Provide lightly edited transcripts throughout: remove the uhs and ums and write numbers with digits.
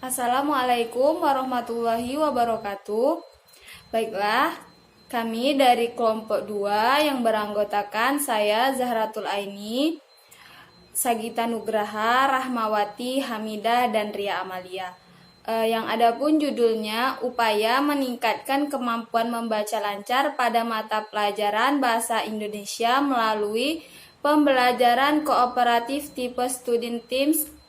Assalamualaikum warahmatullahi wabarakatuh. Baiklah, kami dari kelompok 2 yang beranggotakan saya Zahratul Aini, Sagita Nugraha, Rahmawati, Hamidah, dan Ria Amalia. Yang ada pun judulnya upaya meningkatkan kemampuan membaca lancar pada mata pelajaran Bahasa Indonesia melalui pembelajaran kooperatif tipe Student Teams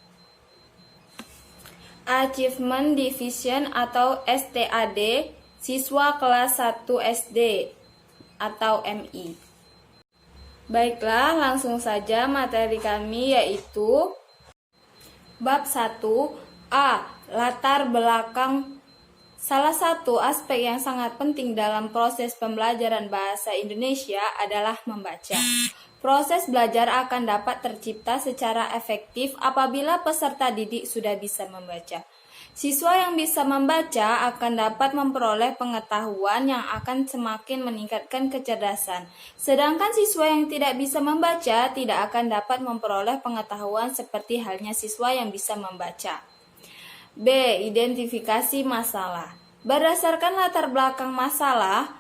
Achievement Division atau STAD siswa kelas 1 SD atau MI. Baiklah, langsung saja materi kami yaitu Bab 1A, latar belakang. Salah satu aspek yang sangat penting dalam proses pembelajaran bahasa Indonesia adalah membaca. Proses belajar akan dapat tercipta secara efektif apabila peserta didik sudah bisa membaca. Siswa yang bisa membaca akan dapat memperoleh pengetahuan yang akan semakin meningkatkan kecerdasan. Sedangkan siswa yang tidak bisa membaca tidak akan dapat memperoleh pengetahuan seperti halnya siswa yang bisa membaca. B. Identifikasi masalah. Berdasarkan latar belakang masalah,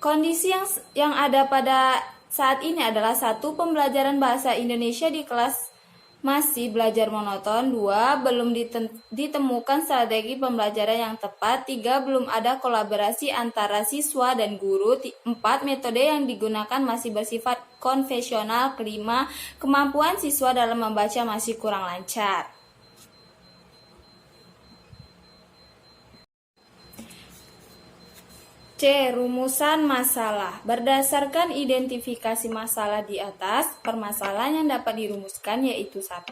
kondisi yang ada pada saat ini adalah 1. Pembelajaran bahasa Indonesia di kelas masih belajar monoton. 2. Belum ditemukan strategi pembelajaran yang tepat. 3. Belum ada kolaborasi antara siswa dan guru. 4. Metode yang digunakan masih bersifat konvensional. 5. Kemampuan siswa dalam membaca masih kurang lancar. C. Rumusan masalah. Berdasarkan identifikasi masalah di atas, permasalahan yang dapat dirumuskan yaitu 1.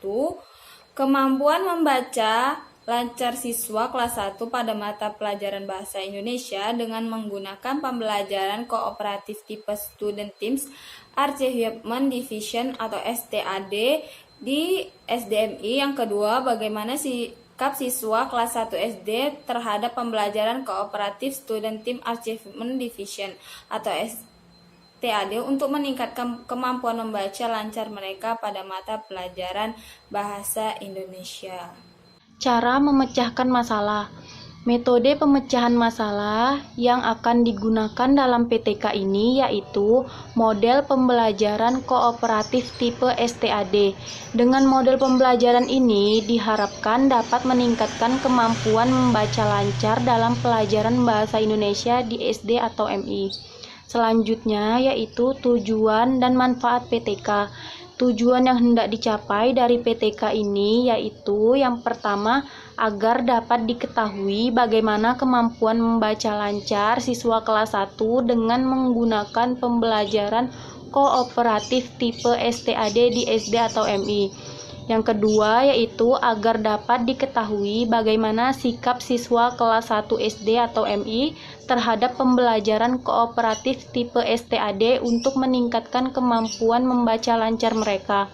Kemampuan membaca lancar siswa kelas 1 pada mata pelajaran Bahasa Indonesia dengan menggunakan pembelajaran kooperatif tipe Student Teams Achievement Division atau STAD di SDMI. Yang kedua, bagaimana sikap siswa kelas 1 SD terhadap pembelajaran kooperatif Student Team Achievement Division atau STAD untuk meningkatkan kemampuan membaca lancar mereka pada mata pelajaran Bahasa Indonesia. Cara memecahkan masalah. Metode pemecahan masalah yang akan digunakan dalam PTK ini yaitu model pembelajaran kooperatif tipe STAD. Dengan model pembelajaran ini diharapkan dapat meningkatkan kemampuan membaca lancar dalam pelajaran bahasa Indonesia di SD atau MI. Selanjutnya yaitu tujuan dan manfaat PTK. Tujuan yang hendak dicapai dari PTK ini yaitu yang pertama, agar dapat diketahui bagaimana kemampuan membaca lancar siswa kelas 1 dengan menggunakan pembelajaran kooperatif tipe STAD di SD atau MI. Yang kedua yaitu agar dapat diketahui bagaimana sikap siswa kelas 1 SD atau MI terhadap pembelajaran kooperatif tipe STAD untuk meningkatkan kemampuan membaca lancar mereka.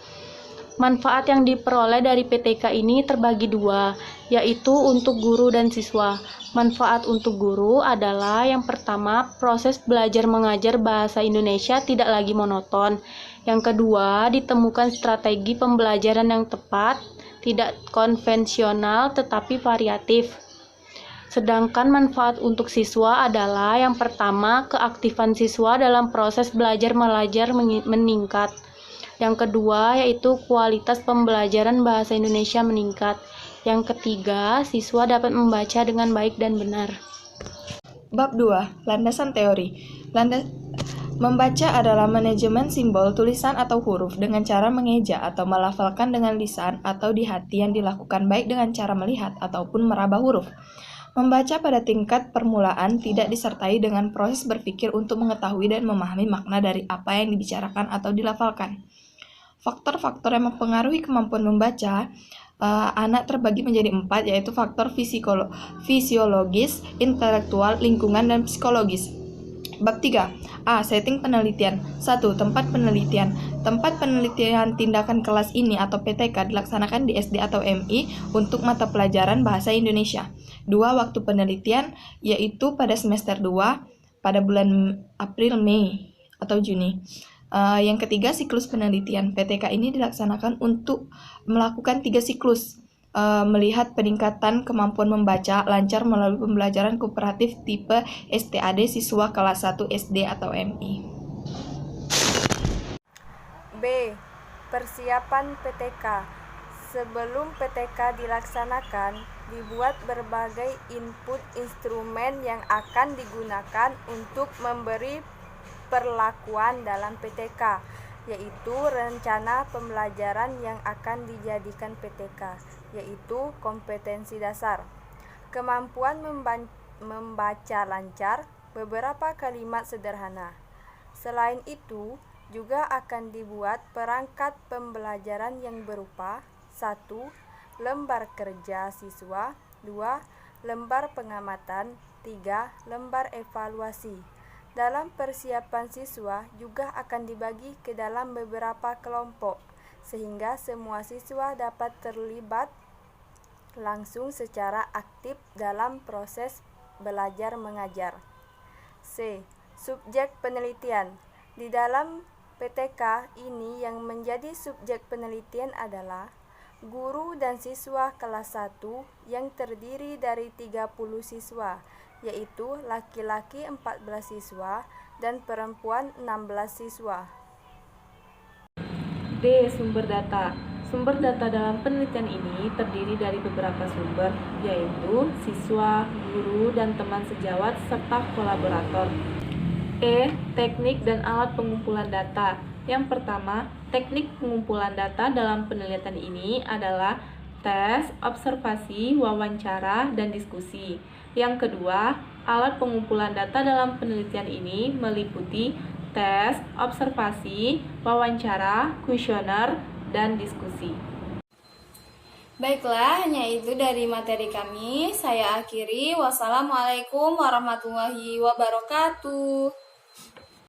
Manfaat yang diperoleh dari PTK ini terbagi dua, yaitu untuk guru dan siswa. Manfaat untuk guru adalah yang pertama, proses belajar mengajar bahasa Indonesia tidak lagi monoton. Yang kedua, ditemukan strategi pembelajaran yang tepat, tidak konvensional tetapi variatif. Sedangkan manfaat untuk siswa adalah yang pertama, keaktifan siswa dalam proses belajar mengajar meningkat. Yang kedua yaitu kualitas pembelajaran bahasa Indonesia meningkat. Yang ketiga, siswa dapat membaca dengan baik dan benar. Bab 2. Landasan teori. Membaca adalah manajemen simbol, tulisan atau huruf dengan cara mengeja atau melafalkan dengan lisan atau di hati yang dilakukan baik dengan cara melihat ataupun meraba huruf. Membaca pada tingkat permulaan tidak disertai dengan proses berpikir untuk mengetahui dan memahami makna dari apa yang dibicarakan atau dilafalkan. Faktor-faktor yang mempengaruhi kemampuan membaca anak terbagi menjadi 4, yaitu faktor fisiologis, intelektual, lingkungan, dan psikologis. Bab 3. A. Setting penelitian. 1. Tempat penelitian. Tempat penelitian tindakan kelas ini atau PTK dilaksanakan di SD atau MI untuk mata pelajaran Bahasa Indonesia. 2. Waktu penelitian, yaitu pada semester 2 pada bulan April, Mei, atau Juni. Yang ketiga, siklus penelitian. PTK ini dilaksanakan untuk melakukan 3 siklus. melihat peningkatan kemampuan membaca lancar melalui pembelajaran kooperatif tipe STAD siswa kelas 1 SD atau MI. B. Persiapan PTK. Sebelum PTK dilaksanakan, dibuat berbagai input instrumen yang akan digunakan untuk memberi perlakuan dalam PTK, yaitu rencana pembelajaran yang akan dijadikan PTK, yaitu kompetensi dasar, kemampuan membaca lancar, beberapa kalimat sederhana. Selain itu, juga akan dibuat perangkat pembelajaran yang berupa 1. Lembar kerja siswa, 2. Lembar pengamatan, 3. Lembar evaluasi. Dalam persiapan siswa juga akan dibagi ke dalam beberapa kelompok, sehingga semua siswa dapat terlibat langsung secara aktif dalam proses belajar mengajar. C. Subjek penelitian. Di dalam PTK ini yang menjadi subjek penelitian adalah guru dan siswa kelas 1 yang terdiri dari 30 siswa, yaitu laki-laki 14 siswa dan perempuan 16 siswa. D. Sumber data. Sumber data dalam penelitian ini terdiri dari beberapa sumber, yaitu siswa, guru, dan teman sejawat, serta kolaborator. E. Teknik dan alat pengumpulan data. Yang pertama, teknik pengumpulan data dalam penelitian ini adalah tes, observasi, wawancara, dan diskusi. Yang kedua, alat pengumpulan data dalam penelitian ini meliputi tes, observasi, wawancara, kuesioner, dan diskusi. Baiklah, hanya itu dari materi kami. Saya akhiri. Wassalamualaikum warahmatullahi wabarakatuh.